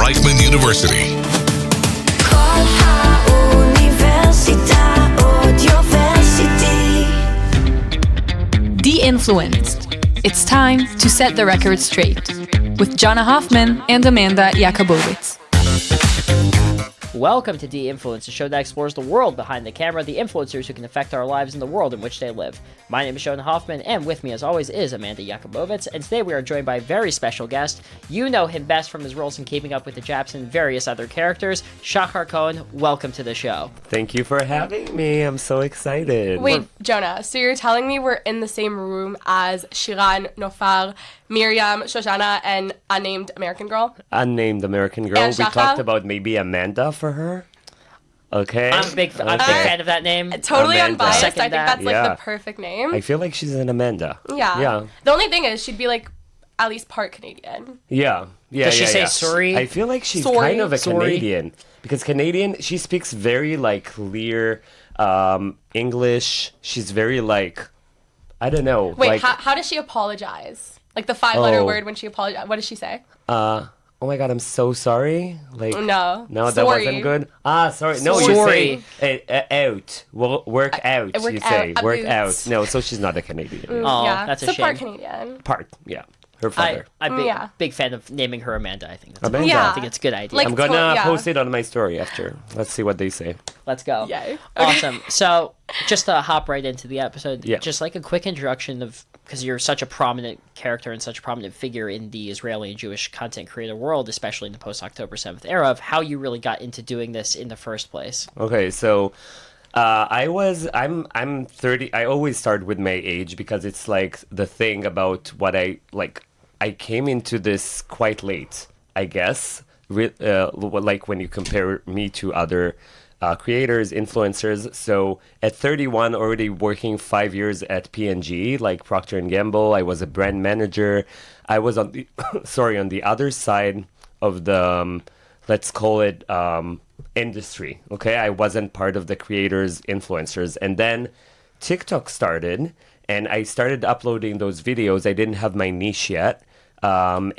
Reichman University. De-influenced. It's time to set the record straight with Jana Hoffman and Amanda Yakubowicz. Welcome to De-Influence, a show that explores the world behind the camera, the influencers who can affect our lives and the world in which they live. My name is Jonah Hoffman, and with me as always is Amanda Yakubowicz, and today we are joined by a very special guest. You know him best from his roles in Keeping Up with the Japs and various other characters. Shachar Cohen, welcome to the show. Thank you for having me. I'm so excited. Wait, Jonah, so you're telling me we're in the same room as Shiran, Nofar, Miriam, Shoshana, and Unnamed American Girl? Unnamed American Girl. And We Shachar? talked about maybe Amanda for her. Okay. I'm a big fan of that name. Totally Amanda. unbiased. I Second think that. that's like Yeah. the perfect name. I feel like she's an Amanda. Yeah. Yeah. The only thing is she'd be like at least part Canadian. Yeah. Does she say sorry? I feel like she's Sorry. kind of a Sorry. Canadian. Because Canadian, she speaks very like clear English. She's very like, I don't know. Wait, like, how does she apologize? Like the 5-letter Oh. word when she apologizes. What does she say? oh my God, I'm so sorry. Like, No. No, that Sorry. wasn't good. Sorry. No, Sorry. you say out. Work out. work You say out, work boots. out. No, so she's not a Canadian. Oh, yeah. that's a so shame. part Canadian. Part, yeah. Her father. I'm Yeah. big fan of naming her Amanda. I think that's Amanda. Yeah. I think it's a good idea. Like- I'm gonna yeah. post it on my story after. Let's see what they say. Let's go. Yay. Awesome. So, just to hop right into the episode, Yeah. just like a quick introduction of, because you're such a prominent character and such a prominent figure in the Israeli and Jewish content creator world, especially in the post-October 7th era, of how you really got into doing this in the first place. Okay, so I'm 30. I always start with my age because it's like the thing about what I came into this quite late, I guess. Like when you compare me to other creators, influencers. So at 31, already working 5 years at P&G, like Procter and Gamble. I was a brand manager. I was on the on the other side of the let's call it industry. Okay, I wasn't part of the creators, influencers, and then TikTok started, and I started uploading those videos. I didn't have my niche yet. And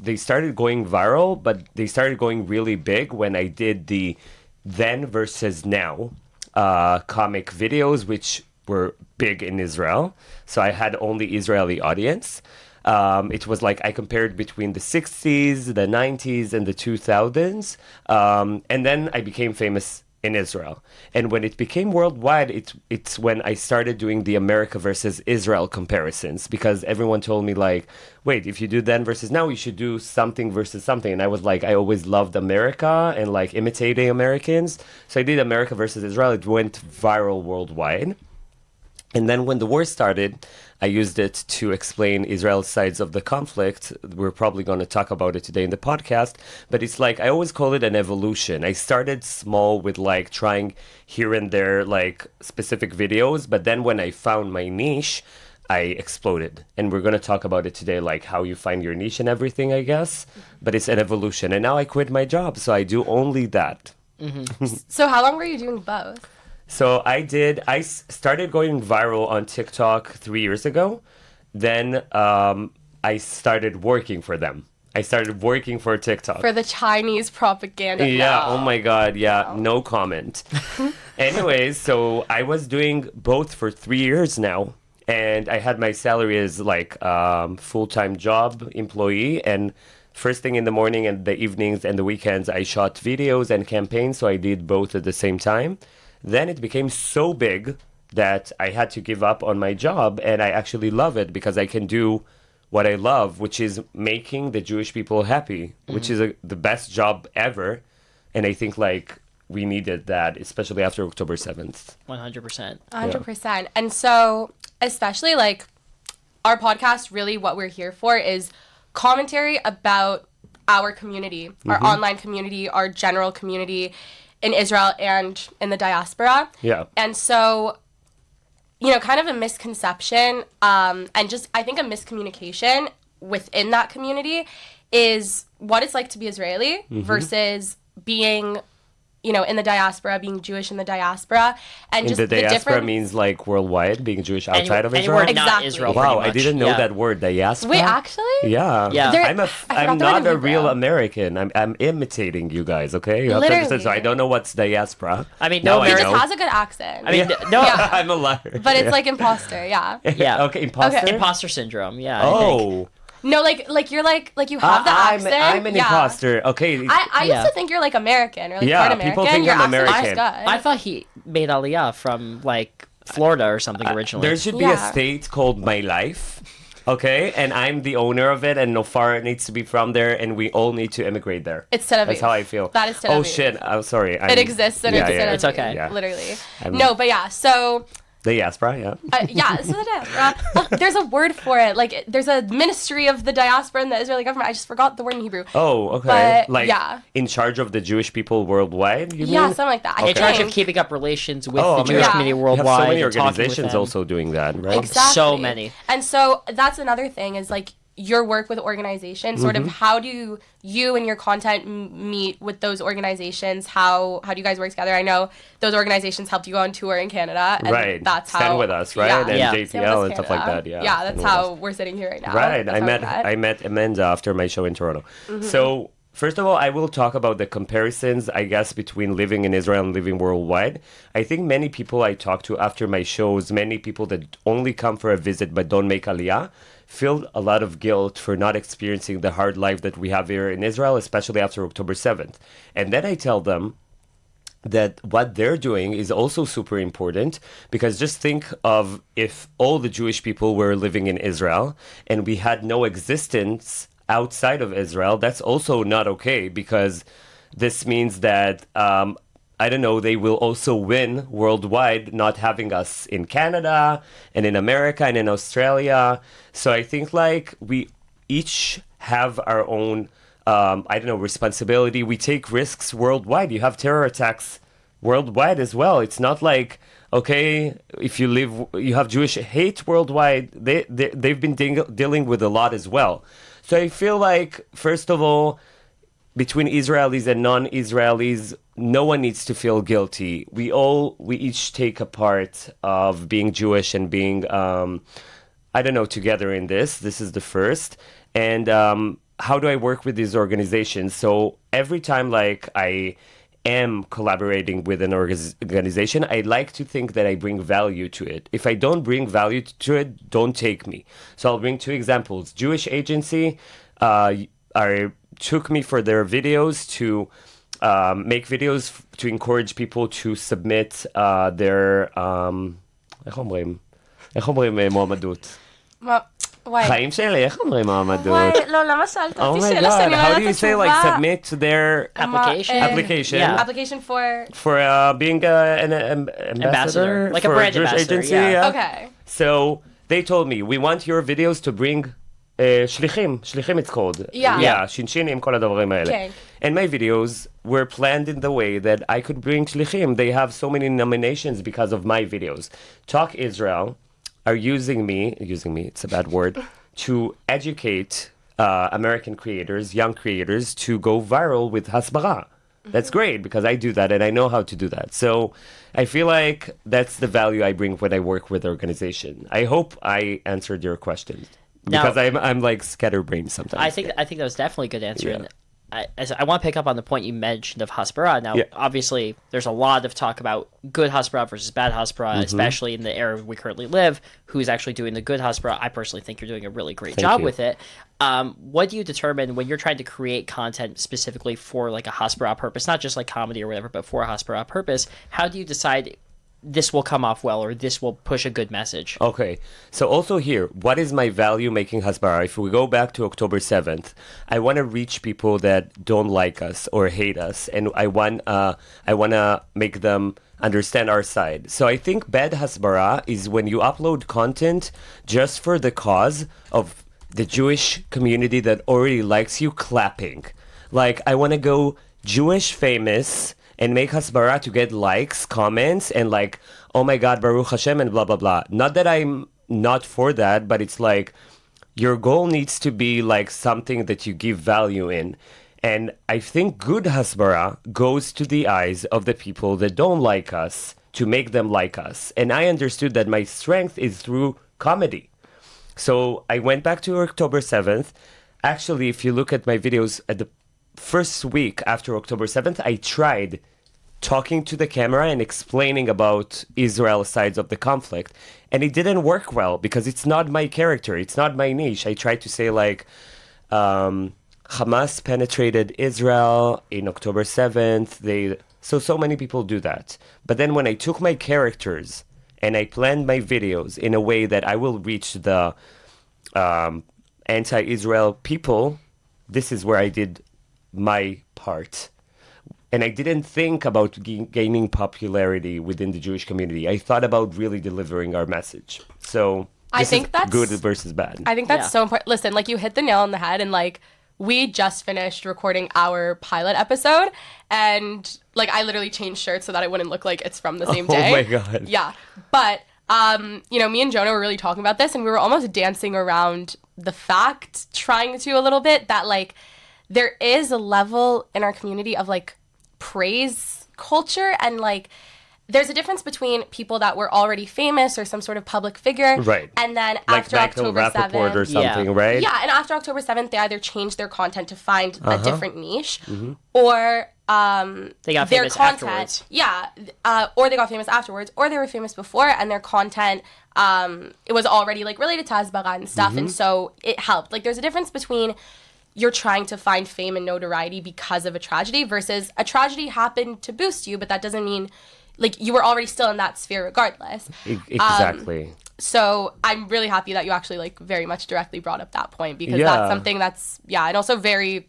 they started going viral, but they started going really big when I did the then versus now comic videos, which were big in Israel. So I had only Israeli audience. It was like I compared between the 60s, the 90s, and the 2000s. And then I became famous in Israel. And when it became worldwide, it's when I started doing the America versus Israel comparisons, because everyone told me like, wait, if you do then versus now, you should do something versus something. And I was like, I always loved America and like imitating Americans. So I did America versus Israel. It went viral worldwide. And then when the war started, I used it to explain Israel's sides of the conflict. We're probably going to talk about it today in the podcast. But it's like, I always call it an evolution. I started small with like trying here and there like specific videos. But then when I found my niche, I exploded. And we're going to talk about it today, like how you find your niche and everything, I guess. But it's an evolution. And now I quit my job. So I do only that. So how long were you doing both? So I started going viral on TikTok 3 years ago. Then I started working for them. I started working for TikTok. For the Chinese propaganda. Yeah, No. oh my God, yeah, no comment. Anyways, so I was doing both for 3 years now. And I had my salary as like full-time job employee. And first thing in the morning and the evenings and the weekends, I shot videos and campaigns. So I did both at the same time. Then it became so big that I had to give up on my job, and I actually love it because I can do what I love, which is making the Jewish people happy, which is the best job ever. And I think like we needed that, especially after October 7th. 100%. 100%. And so, especially like our podcast, really what we're here for is commentary about our community, our online community, our general community in Israel and in the diaspora. Yeah. And so, you know, kind of a misconception and just, I think, a miscommunication within that community is what it's like to be Israeli versus being in the diaspora, being Jewish in the diaspora, and In just the diaspora different means like worldwide, being Jewish outside of Anywhere Israel. not Exactly. Israel. Wow, pretty I much. didn't know Yeah. that word, diaspora. Wait, actually? Yeah, Yeah. There- I'm I forgot I'm the word not in a real Hebrew. American. I'm imitating you guys. Okay, you have to Literally. understand. So I don't know what's diaspora. I mean, Now no He I just know. has a good accent. I mean, Yeah. no. Yeah. I'm a liar. but it's like imposter, yeah. Yeah. Okay, imposter. Okay. Imposter syndrome. Yeah. I think. Oh, No, like you're like you have the accent. I'm an yeah. imposter. Okay. I Yeah. used to think you're like American or like Yeah, part American. people think Your I'm accent is American. good. I thought he made Aliyah from like Florida or something originally. There should be a Yeah. state called My Life. Okay, and I'm the owner of it, and Nofar needs to be from there, and we all need to immigrate there. It's Tel Aviv. That's how I feel. That is Tel Oh Aviv. shit! I'm sorry. It exists and it's Tel Aviv, It's okay. Yeah. literally. I'm- No, but yeah. So Diaspora, yeah. yeah, so the diaspora. There's a word for it. Like there's a ministry of the diaspora in the Israeli government. I just forgot the word in Hebrew. Oh, okay. But, Like yeah. in charge of the Jewish people worldwide, you Yeah, mean? something like that. in charge of think. keeping up relations with Oh, the my Jewish God. community You worldwide. have so many and talking with organizations them. also doing that, right? Exactly. So many. And so that's another thing is like your work with organizations. Sort of Mm-hmm. how do you and your content meet with those organizations? How do you guys work together? I know those organizations helped you go on tour in Canada. And Right. That's how Stand with us, right? Yeah. And Yeah. Stand with JPL us and stuff like Canada. that. Yeah. Yeah, Stand that's with how us. we're sitting here right now. Right. That's I how we met I met Amanda after my show in Toronto. So first of all, I will talk about the comparisons, I guess, between living in Israel and living worldwide. I think many people I talk to after my shows, many people that only come for a visit but don't make aliyah, feel a lot of guilt for not experiencing the hard life that we have here in Israel, especially after October 7th. And then I tell them that what they're doing is also super important, because just think of if all the Jewish people were living in Israel and we had no existence outside of Israel. That's also not okay, because this means that I don't know, they will also win worldwide, not having us in Canada and in America and in Australia. So I think like we each have our own I don't know, responsibility. We take risks worldwide. You have terror attacks worldwide as well. It's not like, okay, if you have Jewish hate worldwide, they've been dealing with a lot as well. So I feel like, first of all, between Israelis and non-Israelis, no one needs to feel guilty. We each take a part of being Jewish and being, I don't know, together in this. This is the first. And how do I work with these organizations? So every time like I am collaborating with an organization, I like to think that I bring value to it. If I don't bring value to it, don't take me. So I'll bring two examples. Jewish Agency took me for their videos to make videos to encourage people to submit their איך אומרים מועמדות? וואי. חיים שלי, איך אומרים מועמדות? וואי, לא, למה שאלת Oh אותי my שאלה שאני god, לא how do יודעת you את say like התשובה? submit their Application? application? Yeah. Application for... For being an ambassador? Like a for brand Jewish ambassador, agency? yeah. Okay. So they told me, we want your videos to bring שליחים it's called. Yeah. Yeah, שינשינים, כל הדברים האלה. Okay. And my videos were planned in the way that I could bring shlichim. They have so many nominations because of my videos. Talk Israel are using me, it's a bad word, to educate American creators, young creators, to go viral with Hasbara. That's great, because I do that and I know how to do that. So I feel like that's the value I bring when I work with organization. I hope I answered your question, because I'm like scatterbrained sometimes. I think that was definitely a good answer. Yeah. And I want to pick up on the point you mentioned of Hasbara. Now, Yeah. obviously, there's a lot of talk about good Hasbara versus bad Hasbara, Mm-hmm. especially in the era we currently live. Who's actually doing the good Hasbara? I personally think you're doing a really great Thank job you. with it. What do you determine when you're trying to create content specifically for like a Hasbara purpose, not just like comedy or whatever, but for a Hasbara purpose? How do you decide this will come off well or this will push a good message? Okay, so also here, what is my value making Hasbara? If we go back to October 7th, I want to reach people that don't like us or hate us, and I want to make them understand our side. So I think bad Hasbara is when you upload content just for the cause of the Jewish community that already likes you clapping. Like, I want to go Jewish famous and make Hasbara to get likes, comments, and like, oh my God, Baruch Hashem, and blah, blah, blah. Not that I'm not for that, but it's like, your goal needs to be like something that you give value in. And I think good Hasbara goes to the eyes of the people that don't like us to make them like us. And I understood that my strength is through comedy. So I went back to October 7th. Actually, if you look at my videos at the first week after October 7th, I tried talking to the camera and explaining about Israel's sides of the conflict. And it didn't work well because it's not my character. It's not my niche. I tried to say like, Hamas penetrated Israel in October 7th. So many people do that. But then when I took my characters and I planned my videos in a way that I will reach the anti-Israel people, this is where I did my part. And I didn't think about gaining popularity within the Jewish community. I thought about really delivering our message. So I think that's good versus bad. I think that's so important. Listen, like you hit the nail on the head, and like we just finished recording our pilot episode, and like I literally changed shirts so that it wouldn't look like it's from the same day. Oh my God. Yeah. But me and Jonah were really talking about this, and we were almost dancing around the fact, trying to a little bit, that like there is a level in our community of like praise culture, and like there's a difference between people that were already famous or some sort of public figure, right? And then like after Michael October Rappaport 7th or something, right? Yeah, and after October 7th, they either changed their content to find a different niche, or They got their famous content, afterwards. or they got famous afterwards, or they were famous before, and their content it was already like related to Hasbara and stuff, and so it helped. Like there's a difference between you're trying to find fame and notoriety because of a tragedy versus a tragedy happened to boost you, but that doesn't mean like you were already still in that sphere regardless. Exactly. So I'm really happy that you actually like very much directly brought up that point, because Yeah. that's something that's and also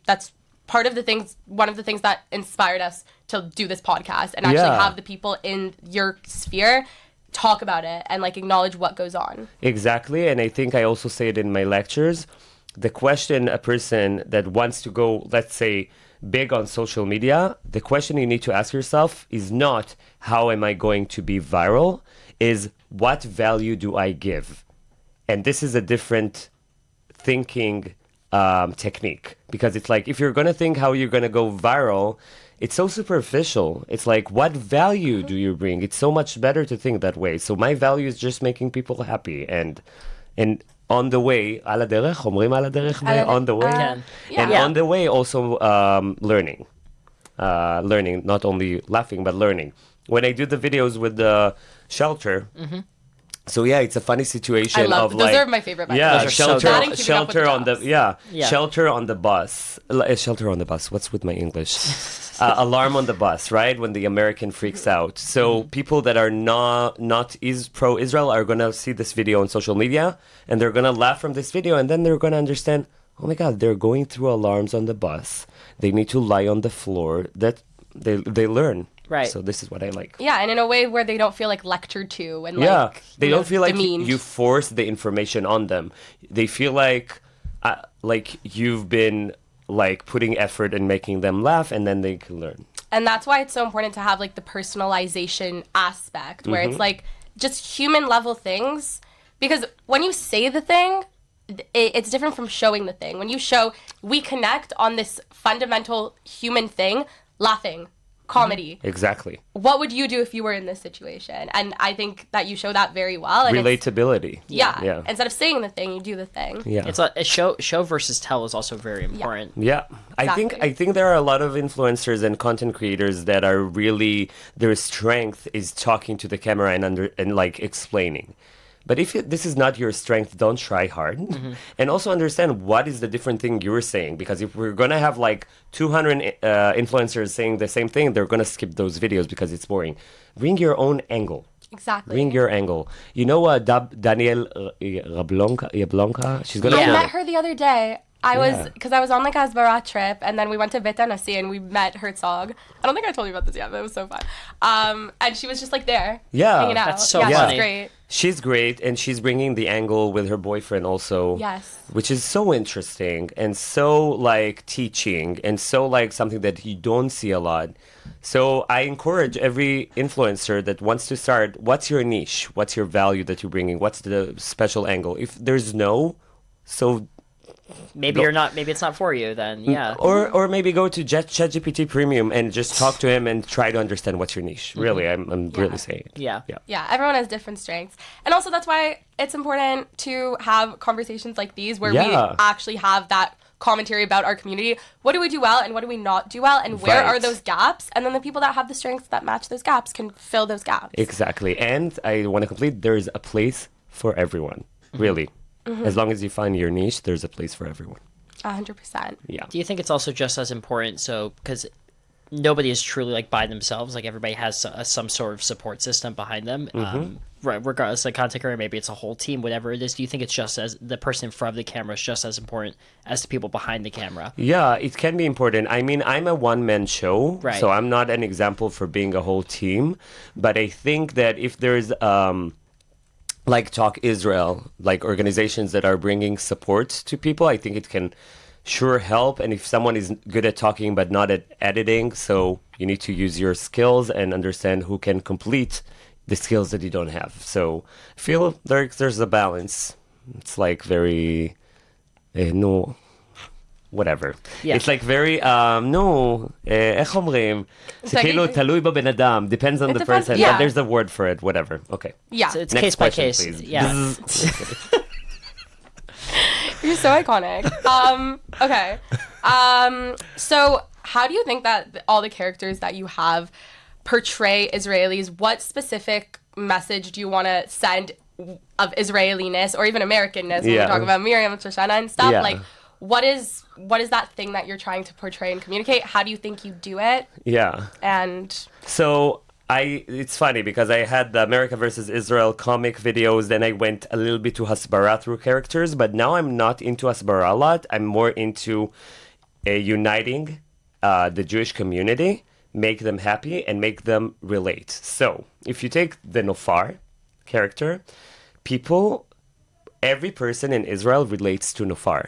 that's part of the things, one of the things that inspired us to do this podcast and actually Yeah. have the people in your sphere talk about it and like acknowledge what goes on. Exactly. And I think I also say it in my lectures. The question a person that wants to go, let's say, big on social media, the question you need to ask yourself is not how am I going to be viral, is what value do I give? And this is a different thinking technique, because it's like if you're going to think how you're going to go viral, it's so superficial. It's like, what value do you bring? It's so much better to think that way. So my value is just making people happy, and on the way, על הדרך, אומרים על הדרך, on the way, Yeah. and Yeah. on the way also learning, not only laughing but learning. When I do the videos with the shelter. So yeah, it's a funny situation. I love of those like, are my favorite. yeah, Those are so shelter, good. That and Keeping Up with shelter the on the Jobs. shelter on the bus. Shelter on the bus. What's with my English? Alarm on the bus, right? When the American freaks out. So people that are not pro-Israel are gonna see this video on social media, and they're gonna laugh from this video, and then they're gonna understand. Oh my God, they're going through alarms on the bus. They need to lie on the floor. That they learn. Right. So this is what I like. Yeah, and in a way where they don't feel like lectured to and Yeah, like they you know, don't feel like demeaned. you force the information on them. They feel like you've been like putting effort in making them laugh, and then they can learn. And that's why it's so important to have like the personalization aspect where it's like just human level things, because when you say the thing, it's different from showing the thing. When you show, we connect on this fundamental human thing, laughing, comedy. Exactly. What would you do if you were in this situation? And I think that you show that very well. And it's- Relatability. yeah. Yeah. Instead of saying the thing, you do the thing. Yeah. It's a show versus tell is also very important. Yeah, Exactly. I think there are a lot of influencers and content creators that are really, their strength is talking to the camera and like explaining. But if this is not your strength, don't try hard. And also understand what is the different thing you're saying. Because if we're going to have like 200 influencers saying the same thing, they're going to skip those videos because it's boring. Bring your own angle. Exactly. Bring your angle. You know Danielle Jablonka? She's going to I Yeah. met her the other day. I was, Yeah. because I was on like a Hasbara trip, and then we went to Bet Anasi and we met Herzog. I don't think I told you about this yet, but it was so fun. And she was just like there, Yeah. hanging out. That's so yeah, funny. she's great. She's great, and she's bringing the angle with her boyfriend also. Yes. Which is so interesting and so like teaching and so like something that you don't see a lot. So I encourage every influencer that wants to start, what's your niche? What's your value that you're bringing? What's the special angle? If there's no, so maybe you're not. Maybe it's not for you. Then yeah. Or maybe go to ChatGPT Premium and just talk to him and try to understand what's your niche. Really, I'm really saying it. Yeah. Yeah, everyone has different strengths. And also that's why it's important to have conversations like these where we actually have that commentary about our community. What do we do well and what do we not do well, and where are those gaps? And then the people that have the strengths that match those gaps can fill those gaps. Exactly. And I want to complete, there's a place for everyone. Really. As long as you find your niche, there's a place for everyone. 100%. Yeah. Do you think it's also just as important? So, because nobody is truly like by themselves. Like everybody has some sort of support system behind them. Right, regardless of content creator, maybe it's a whole team, whatever it is. Do you think it's just as the person in front of the camera is just as important as the people behind the camera? Yeah, it can be important. I mean, I'm a one-man show, so I'm not an example for being a whole team. But I think that if there's like Talk Israel, like organizations that are bringing support to people, I think it can sure help. And if someone is good at talking but not at editing, so you need to use your skills and understand who can complete the skills that you don't have. So I feel there's a balance. It's like very no whatever. Yeah. It's like very איך אומרים? זה כאילו תלוי בבן אדם, depends on the person, but there's a word for it, whatever. Okay. Yeah. So it's Next case by question, case. please. Yeah. You're so iconic. Okay. So how do you think that all the characters that you have portray Israelis? What specific message do you want to send of Israeliness or even Americanness when we're talking about Miriam, Shoshana, and stuff? Yeah. Like, what is that thing that you're trying to portray and communicate? How do you think you do it? Yeah. And so it's funny because I had the America versus Israel comic videos, then I went a little bit to Hasbara through characters, but now I'm not into Hasbara a lot. I'm more into uniting the Jewish community, make them happy, and make them relate. So if you take the Nofar character, every person in Israel relates to Nofar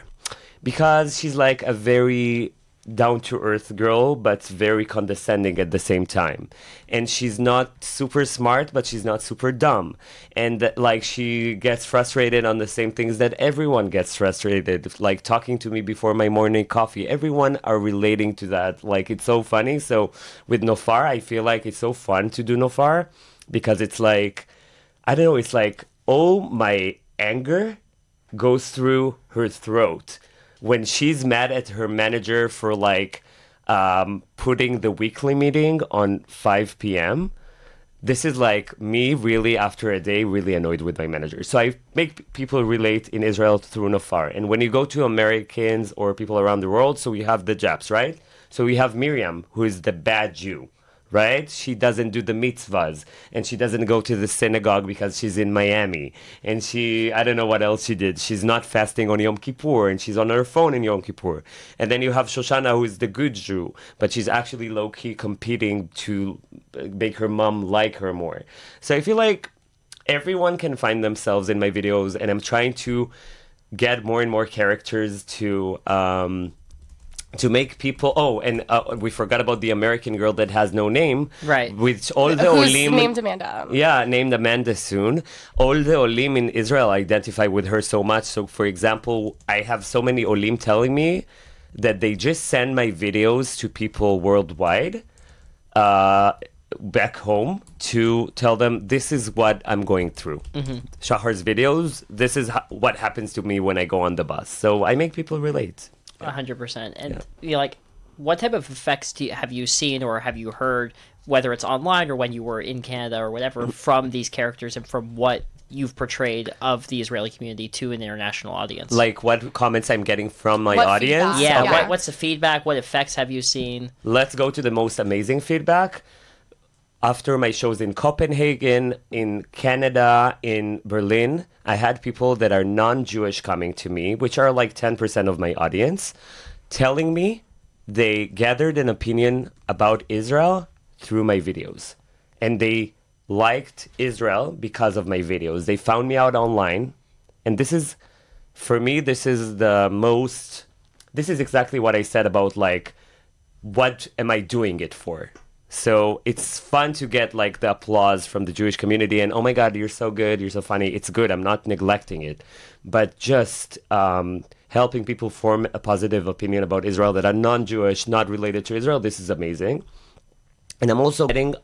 because she's like a very down-to-earth girl, but very condescending at the same time. And she's not super smart, but she's not super dumb. And like she gets frustrated on the same things that everyone gets frustrated, like talking to me before my morning coffee. Everyone are relating to that. Like it's so funny. So with Nofar, I feel like it's so fun to do Nofar because it's like, I don't know, it's like, oh, my anger goes through her throat when she's mad at her manager for like putting the weekly meeting on 5 p.m. This is like me really after a day really annoyed with my manager. So I make people relate in Israel through Nofar. And when you go to Americans or people around the world, so we have the Japs, right? So we have Miriam, who is the bad Jew. Right? She doesn't do the mitzvahs, and she doesn't go to the synagogue because she's in Miami. And I don't know what else she did. She's not fasting on Yom Kippur, and she's on her phone in Yom Kippur. And then you have Shoshana, who is the good Jew, but she's actually low-key competing to make her mom like her more. So I feel like everyone can find themselves in my videos, and I'm trying to get more and more characters to make people. Oh, and we forgot about the American girl that has no name. Right. With all the who's Olim. named Amanda. Yeah, named Amanda soon. All the Olim in Israel identify with her so much. So, for example, I have so many Olim telling me that they just send my videos to people worldwide back home to tell them this is what I'm going through. Shahar's videos, this is what happens to me when I go on the bus. So I make people relate. 100%. And you know, like, what type of effects have you seen or have you heard, whether it's online or when you were in Canada or whatever, from these characters and from what you've portrayed of the Israeli community to an international audience? Like what comments I'm getting from my audience? Yeah, Okay. what's the feedback? What effects have you seen? Let's go to the most amazing feedback. After my shows in Copenhagen, in Canada, in Berlin, I had people that are non-Jewish coming to me, which are like 10% of my audience, telling me they gathered an opinion about Israel through my videos. And they liked Israel because of my videos. They found me out online. And this is, for me, this is exactly what I said about like, what am I doing it for? So it's fun to get like the applause from the Jewish community and, oh my God, you're so good, you're so funny. It's good. I'm not neglecting it. But just helping people form a positive opinion about Israel that are non-Jewish, not related to Israel. This is amazing. And I'm also getting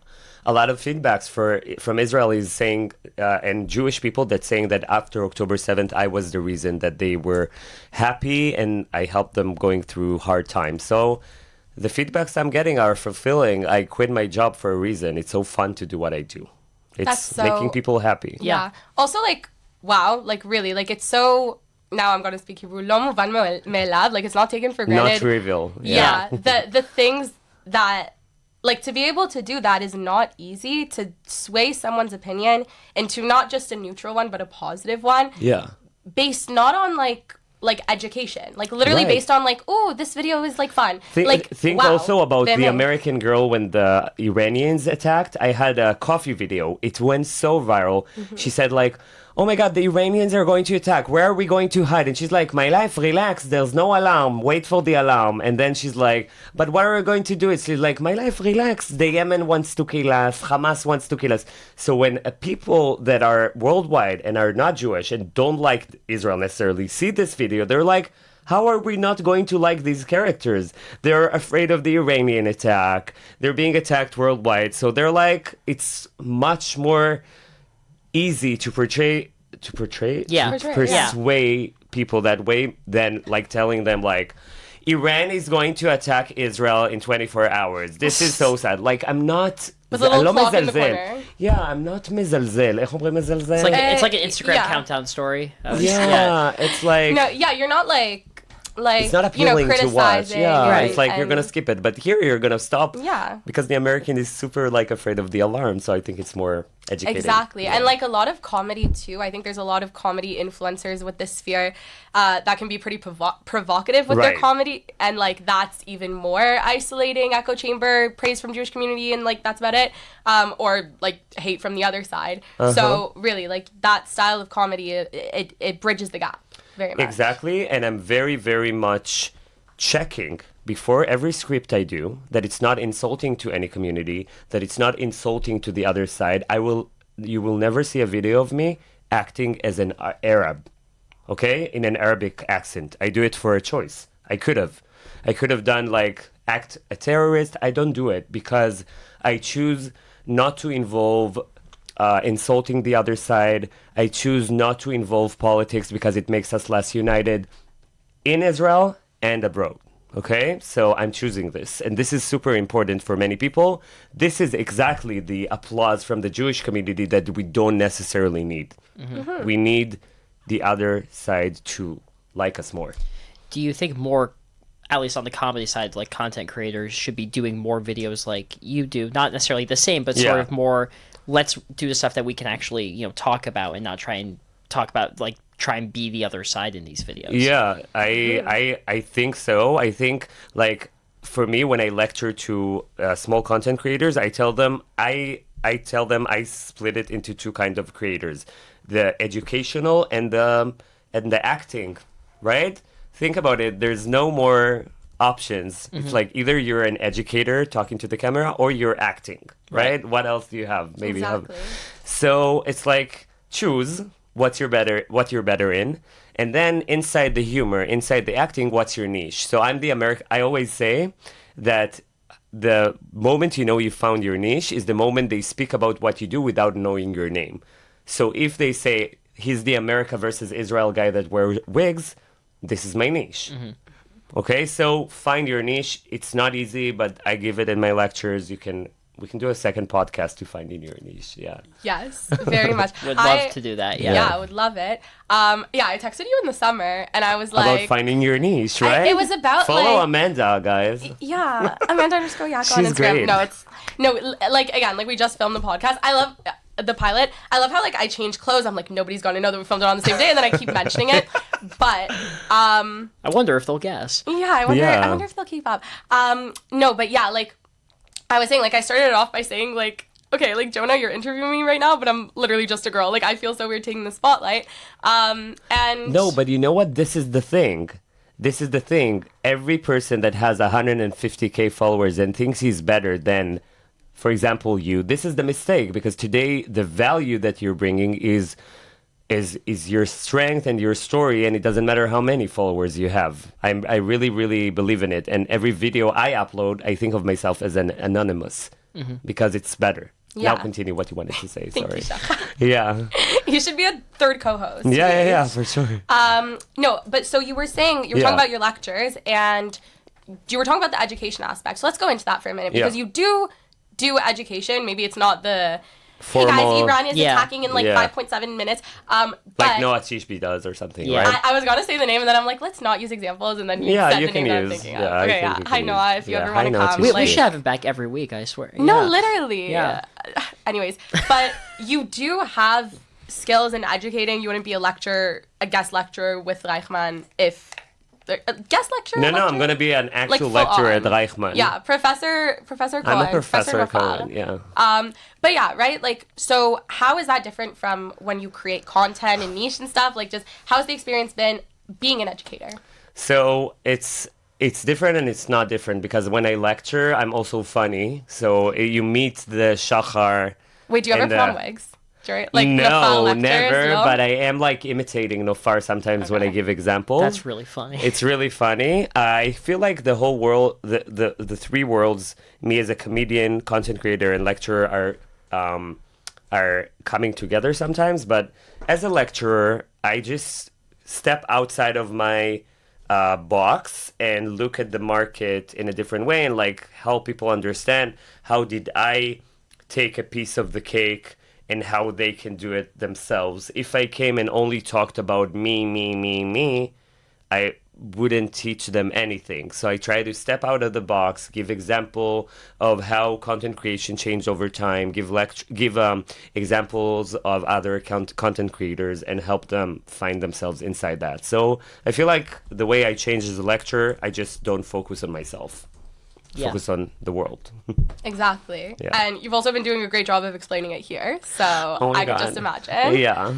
a lot of feedbacks from Israelis saying, and Jewish people that saying that after October 7th, I was the reason that they were happy and I helped them going through hard times. So the feedbacks I'm getting are fulfilling. I quit my job for a reason. It's so fun to do what I do. It's making people happy. Yeah. Also, like, wow, like really, like it's so, now I'm going to speak Hebrew, lo muvan me'elav, like it's not taken for granted. Not trivial. Yeah. The things that, like, to be able to do that is not easy, to sway someone's opinion into not just a neutral one, but a positive one. Yeah. Based not on, like education. Like, literally Right. based on, like, oh, this video is, like, fun. Think wow, also about the באמת. American girl when the Iranians attacked. I had a coffee video. It went so viral. She said, like, oh my God, the Iranians are going to attack. Where are we going to hide? And she's like, my life, relax. There's no alarm. Wait for the alarm. And then she's like, but what are we going to do? It's like, my life, relax. The Yemen wants to kill us. Hamas wants to kill us. So when people that are worldwide and are not Jewish and don't like Israel necessarily see this video, they're like, how are we not going to like these characters? They're afraid of the Iranian attack. They're being attacked worldwide. So they're like, it's much more easy to persuade people that way than like telling them like Iran is going to attack Israel in 24 hours. This is so sad. Like, I'm not With a little לא clock in the מזלזל. corner. Yeah, I'm not מזלזל. איך אומרים מזלזל? It's like an Instagram yeah. countdown story. Yeah, it's like No, yeah, you're not like it's not appealing to watch. criticizing. Yeah, Right. it's like you're gonna skip it, but here you're gonna stop. Yeah. Because the American is super like afraid of the alarm, so I think it's more educated. Exactly. And like a lot of comedy too. I think there's a lot of comedy influencers with this sphere that can be pretty provocative with their Right. comedy, and like that's even more isolating. Echo chamber, praise from Jewish community, and like that's about it. Or like hate from the other side. So really, like that style of comedy, it bridges the gap very much. Exactly, and I'm very, very much checking before every script I do that it's not insulting to any community, that it's not insulting to the other side. You will never see a video of me acting as an Arab, okay, in an Arabic accent. I do it for a choice. I could have done like act a terrorist. I don't do it because I choose not to involve insulting the other side. I choose not to involve politics because it makes us less united in Israel and abroad. Okay, so I'm choosing this, and this is super important for many people. This is exactly the applause from the Jewish community that we don't necessarily need. We need the other side to like us more. Do you think more, at least on the comedy side, like content creators should be doing more videos like you do? Not necessarily the same, but sort Yeah. of more, let's do the stuff that we can actually, talk about and not try and talk about, like, try and be the other side in these videos. Yeah, I think so. I think like for me, when I lecture to small content creators, I tell them I split it into two kinds of creators: the educational and the acting. Right? Think about it. There's no more options. It's like either you're an educator talking to the camera or you're acting. Right? What else do you have? Maybe Exactly. So it's like choose what you're better in, and then inside the humor, inside the acting, what's your niche. So I'm the I always say that the moment you found your niche is the moment they speak about what you do without knowing your name. So if they say he's the America versus Israel guy that wears wigs, this is my niche. Okay, so find your niche. It's not easy, but I give it in my lectures. We can do a second podcast to finding your niche. Yeah. Yes, very much. Would love to do that, yeah. Yeah, I would love it. I texted you in the summer, and I was like, About finding your niche, right? it was about, follow like- Amanda, guys. yeah, Amanda_Yak on She's Instagram. great. Like again, like we just filmed the podcast. I love the pilot. I love how like I change clothes. I'm like, nobody's gonna know that we filmed it on the same day, and then I keep mentioning it. But I wonder if they'll guess. yeah, I wonder Yeah. if they'll keep up. No, but yeah, like I was saying, like I started it off by saying like, okay, like Jonah, you're interviewing me right now, but I'm literally just a girl. Like I feel so weird taking the spotlight. And No, but you know what? This is the thing. Every person that has 150K followers and thinks he's better than, for example, you, this is the mistake, because today the value that you're bringing is is your strength and your story, and it doesn't matter how many followers you have. I really, really believe in it. And every video I upload, I think of myself as an anonymous because it's better. Yeah. Now continue what you wanted to say. Thank Sorry. you, Shachar. Yeah. You should be a third co-host. Yeah, for sure. No, but so you were saying, you were talking about your lectures, and you were talking about the education aspect. So let's go into that for a minute, because you do education. Maybe it's not the... Hey guys, Formal. Iran is attacking in like Yeah. 5.7 minutes. Like But Noah Tishby does or something, Yeah. right? I was gonna say the name, and then I'm like, let's not use examples, and then you Yeah, said you the can name that I'm use. thinking Yeah, of. I Okay, think yeah. you can Hi Noah, if you use. ever Yeah, want hi, to Noah come. We Like- should have him back every week, I swear. No, Yeah. literally. Yeah. Anyways, but you do have skills in educating. You wouldn't be a guest lecturer with Reichman if... A guest lecturer? No, lecturer? I'm going to be an actual full lecturer at on. Reichman. Yeah, Professor Cohen. I'm a Professor Nafal. Cohen, yeah. But yeah, right? Like, so how is that different from when you create content and niche and stuff? Like, just how's the experience been being an educator? So it's different and it's not different because when I lecture, I'm also funny. So you meet the Shachar. Wait, do you ever and put on wigs? Like no, Nafal lectures, never. no? But I am like imitating Nofar sometimes when I give examples. That's really funny. It's really funny. I feel like the whole world, the three worlds, me as a comedian, content creator, and lecturer are coming together sometimes. But as a lecturer, I just step outside of my box and look at the market in a different way and like help people understand how did I take a piece of the cake and how they can do it themselves. If I came and only talked about me, I wouldn't teach them anything. So I try to step out of the box, give example of how content creation changed over time, give examples of other content creators and help them find themselves inside that. So I feel like the way I change as a lecturer, I just don't focus on myself. Yeah. Focus on the world. Exactly. Yeah. And you've also been doing a great job of explaining it here. So Oh my I could God. just imagine. Yeah.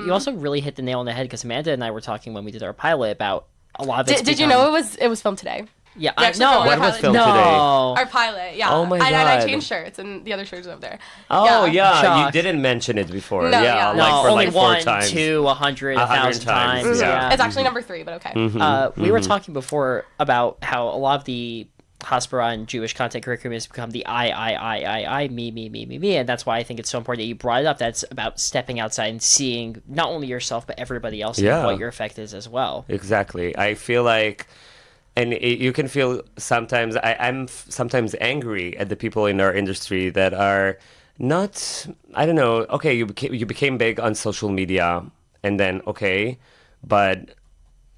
You also really hit the nail on the head because Amanda and I were talking when we did our pilot about a lot of it. Did you know it was filmed today? Yeah, We actually no. filmed our What was pilot filmed today. today? No. Our pilot, yeah. Oh my And I God. changed shirts, and the other shirts over there. Oh yeah, you Shocked. didn't mention it before. No, yeah, yeah. No, like for only like 4 1, times. 2, 100, 1,000 times, times. yeah. Yeah. It's actually number 3, but okay. We were talking before about how a lot of the Hasbara and Jewish content curriculum has become the I, me, and that's why I think it's so important that you brought it up. That's about stepping outside and seeing not only yourself but everybody else Yeah. and what your effect is as well. Exactly. I feel like, and you can feel sometimes. I'm sometimes angry at the people in our industry that are not. I don't know. Okay, you became big on social media, and then okay, but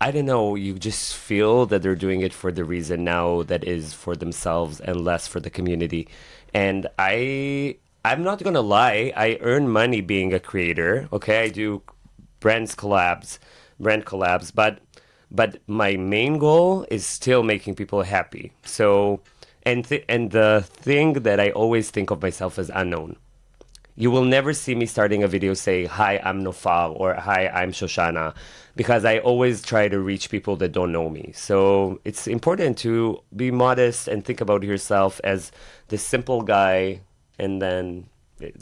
I don't know, you just feel that they're doing it for the reason now that is for themselves and less for the community. And I'm not gonna lie, I earn money being a creator. Okay, I do brand collabs, but my main goal is still making people happy. So and the thing that I always think of myself as unknown. You will never see me starting a video say, hi, I'm Nofal, or hi, I'm Shoshana, because I always try to reach people that don't know me. So it's important to be modest and think about yourself as the simple guy, and then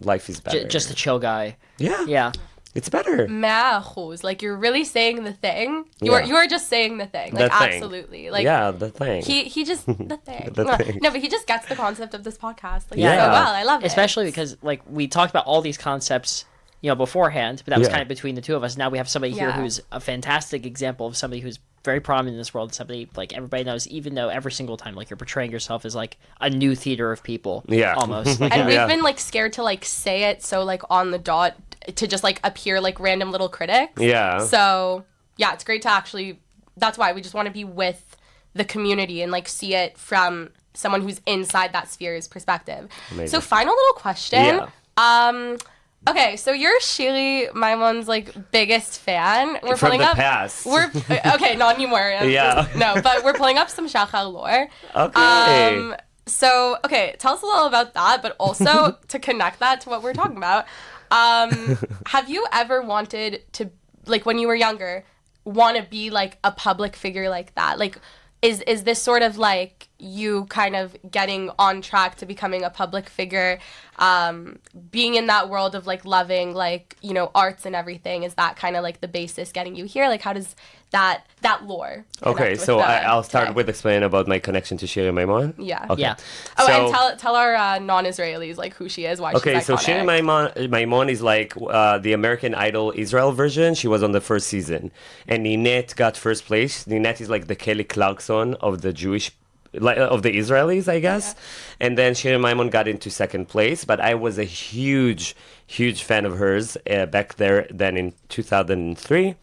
life is better. Just a chill guy. Yeah. Yeah. It's better. Ma'achuz. Like, you're really saying the thing. You Yeah. are just saying the thing. The Like, thing. absolutely. Like, Yeah, the thing. he just the thing. The thing. No, but he just gets the concept of this podcast. Like, Yeah. so well. I love it. Especially because like we talked about all these concepts, beforehand, but that was Yeah. kind of between the two of us. Now we have somebody here Yeah. who's a fantastic example of somebody who's very prominent in this world, somebody like everybody knows, even though every single time like you're portraying yourself as like a new theater of people. Yeah. Almost. Like, And we've Yeah. been like scared to like say it so like on the dot to just like appear like random little critics. Yeah. So yeah, it's great to actually. That's why we just want to be with the community and like see it from someone who's inside that sphere's perspective. Amazing. So final little question. Yeah. Okay, so you're Shiri Maimon's like biggest fan. We're From pulling the up. past. We're okay, not anymore. Yeah. No, but we're pulling up some Shachar lore. Okay. So, okay, tell us a little about that, but also to connect that to what we're talking about. Have you ever wanted to, like when you were younger, want to be like a public figure like that? Like, is this sort of like you kind of getting on track to becoming a public figure, being in that world of like loving like, you know, arts and everything, is that kind of like the basis getting you here? Like how does that lore connect Okay, with so I'll start today? with explaining about my connection to Shiri Maimon. Yeah. Okay. Yeah. Oh, So- and tell our non-Israelis like who she is, why Okay, she's so iconic. Shiri Maimon is like the American Idol Israel version. She was on the first season. And Ninette got first place. Ninette is like the Kelly Clarkson of the Jewish, of the Israelis, I guess. And then Shiri Maimon got into second place. But I was a huge fan of hers back then in 2003.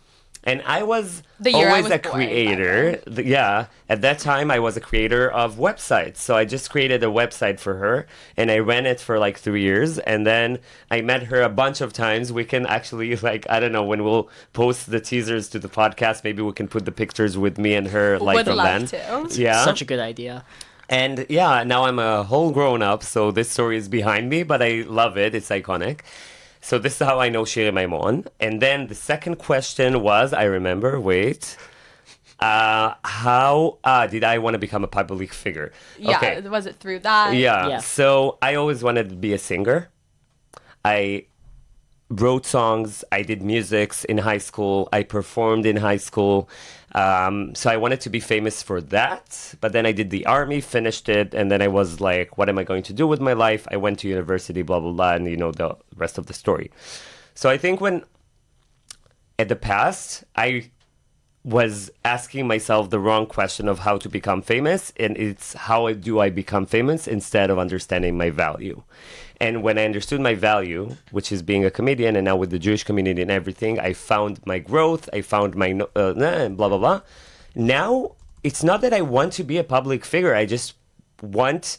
And I was The year I always was a born, creator. Yeah, at that time I was a creator of websites. So I just created a website for her and I ran it for like 3 years. And then I met her a bunch of times. We can actually like, I don't know, when we'll post the teasers to the podcast, maybe we can put the pictures with me and her like Would from love then. to. Yeah. Such a good idea. And yeah, now I'm a whole grown up, so this story is behind me, but I love it. It's iconic. So this is how I know Shiri Maimon. And then the second question was, I remember, how did I want to become a public figure? Yeah, Okay. was it through that? Yeah. So I always wanted to be a singer. I wrote songs. I did musics in high school. I performed in high school. So I wanted to be famous for that. But then I did the army, finished it, and then I was like, what am I going to do with my life? I went to university, blah, blah, blah, and you know the rest of the story. So I think at the past, I was asking myself the wrong question of how to become famous, and it's how do I become famous instead of understanding my value. And when I understood my value, which is being a comedian, and now with the Jewish community and everything, I found my growth, I found my blah, blah, blah. Now, it's not that I want to be a public figure. I just want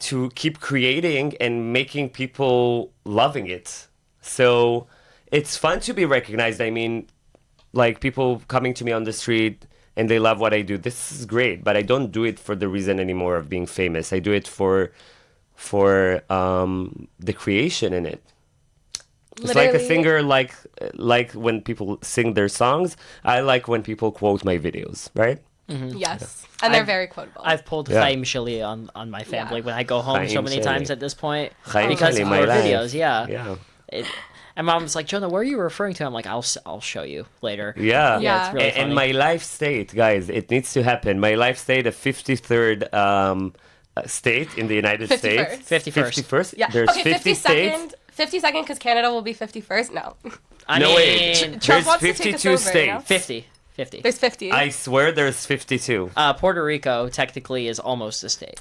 to keep creating and making people loving it. So it's fun to be recognized. I mean, like people coming to me on the street and they love what I do. This is great, but I don't do it for the reason anymore of being famous. I do it for the creation in it. It's like a Literally. singer, like when people sing their songs. I like when people quote my videos, right? Yes. And they're very quotable. I've pulled Yeah. Chaim Shili on my family when I go home so Chaim many Shili. times at this point Chaim because Shili, of my your life. videos. Yeah. Yeah. And mom's like, Jonah, what are you referring to? I'm like, I'll show you later. Yeah. Yeah. It's really funny. And my life state, guys, it needs to happen. My life state, a 53rd state in the United 51st. States. 51st. 51st? Yeah. There's okay, 50 states. 52nd because Canada will be 51st. No. I No, mean, wait. Trump There's wants to take us 52 over, states. you know? 50. There's 50. I swear there's 52. Puerto Rico technically is almost a state.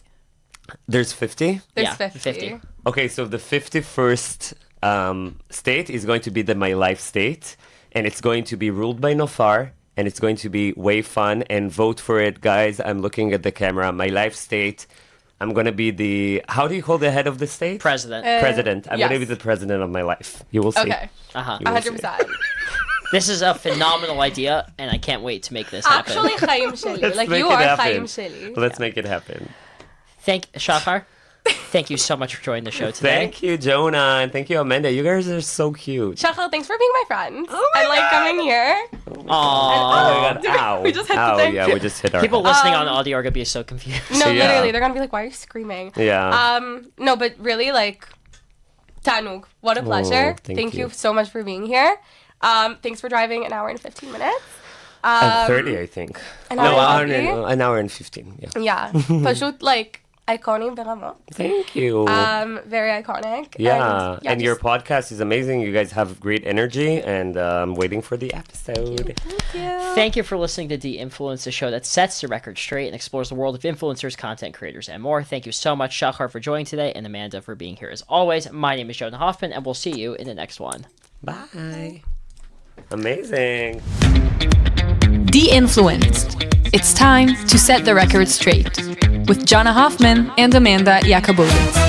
There's 50? There's yeah, 50. Okay, so the 51st state is going to be my life state, and it's going to be ruled by Nofar, and it's going to be way fun, and vote for it, guys. I'm looking at the camera. My life state, I'm going to be how do you call the head of the state? President. President. I'm going to yes. be the president of my life. You will see. Okay. Uh-huh. You will see. 100%. This is a phenomenal idea, and I can't wait to make this happen. Actually, Chaim Shili. Let's Like make you it are happen. Chaim Shili. Let's make it happen. Shachar, thank you so much for joining the show today. Thank you, Jonah, and thank you, Amanda. You guys are so cute. Shachar, thanks for being my friend. and like coming here. Oh Aww. my god, ow. We just hit the ow, thing. yeah, we just hit our People listening on audio are going to be so confused. No, Yeah. literally, they're gonna be like, "Why are you screaming?" Yeah. No, but really, like, Tanug, what a pleasure. thank you you. so much for being here. Thanks for driving an hour and 15 minutes. And 30, I think. An No, hour and 50? an hour and 15, yeah. Yeah, pashut like iconic ברמה. Thank you. Very iconic. yeah, and your just- podcast is amazing. You guys have great energy, and I'm waiting for the episode. Thank you. Thank you for listening to De-Influence, the show that sets the record straight and explores the world of influencers, content creators, and more. Thank you so much, Shachar, for joining today, and Amanda for being here as always. My name is Jonah Hoffman, and we'll see you in the next one. Bye. Amazing. De-Influenced. It's time to set the record straight with Jonah Hoffman and Amanda Yakubowicz.